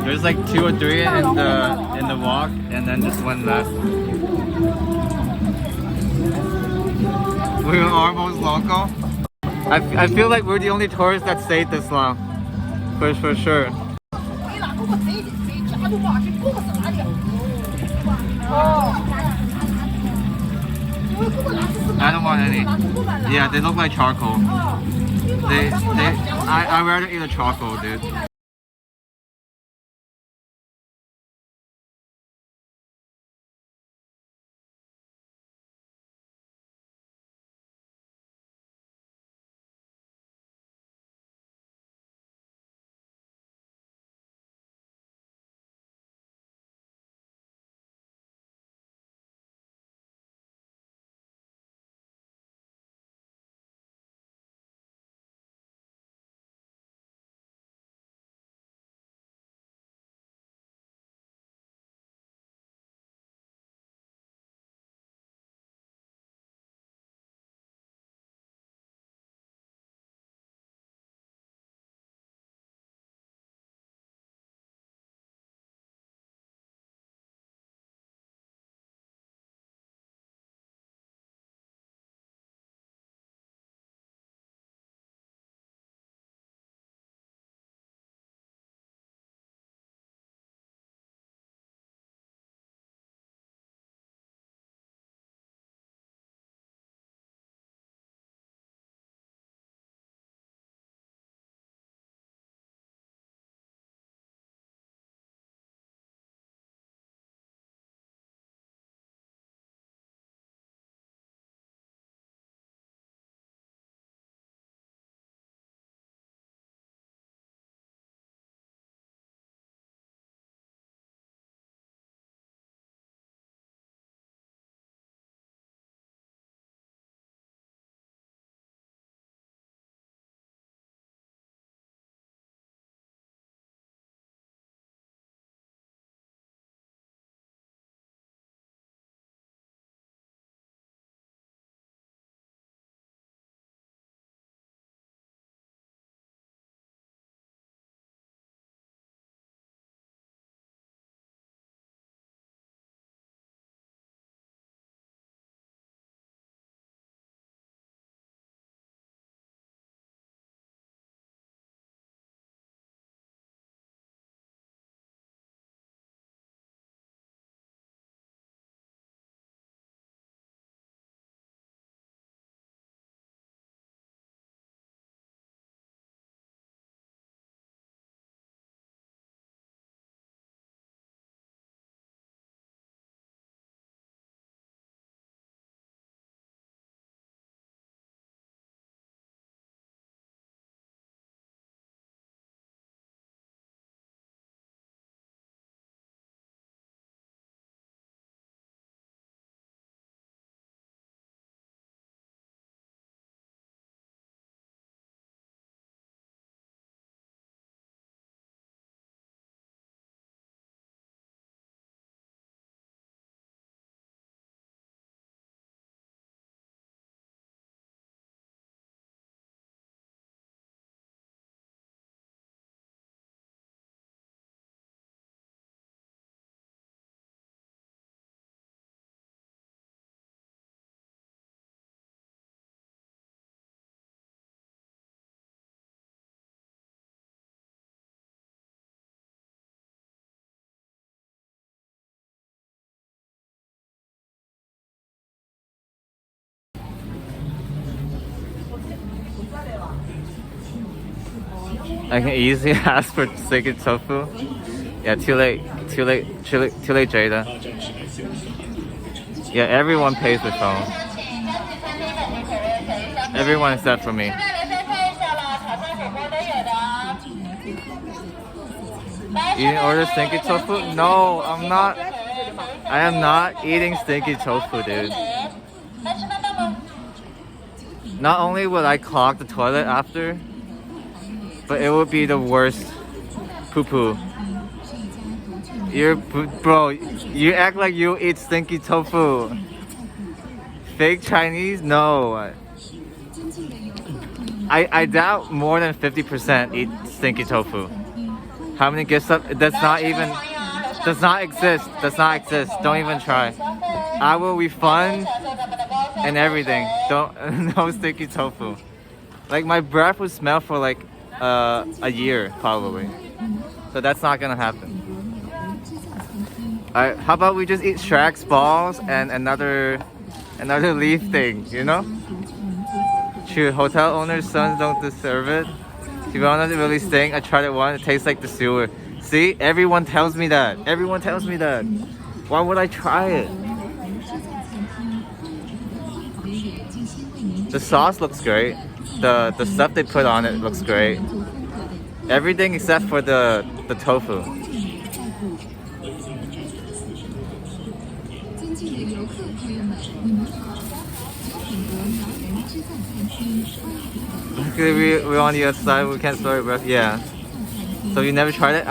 There's like 2 or 3 in the walk, and then just 1 left. We're almost local. I feel like we're the only tourists that stayed this long, for sure. I don't want any. Yeah, they look like charcoal. I'd rather eat a charcoal, dude. I can easily ask for sticky tofu. Yeah, too late, Jada. Yeah, everyone pays with phone. Everyone except for me. You didn't order stinky tofu? No, I'm not. I am not eating stinky tofu, dude. Not only would I clog the toilet after, but it would be the worst poo-poo. Bro, you act like you eat stinky tofu. Fake Chinese? No. I doubt more than 50% eat stinky tofu. How many gift sub? Does not exist. Does not exist. Don't even try. I will refund and everything. Don't no sticky tofu. Like my breath would smell for like a year probably. So that's not gonna happen. Alright, how about we just eat Shrek's balls and another leaf thing, you know? True, hotel owners' sons don't deserve it. To be honest, it really stink. I tried it once, it tastes like the sewer. See, everyone tells me that. Everyone tells me that. Why would I try it? The sauce looks great. The stuff they put on it looks great. Everything except for the tofu. We're on the other side, we can't store it, bro. Yeah. So you never tried it?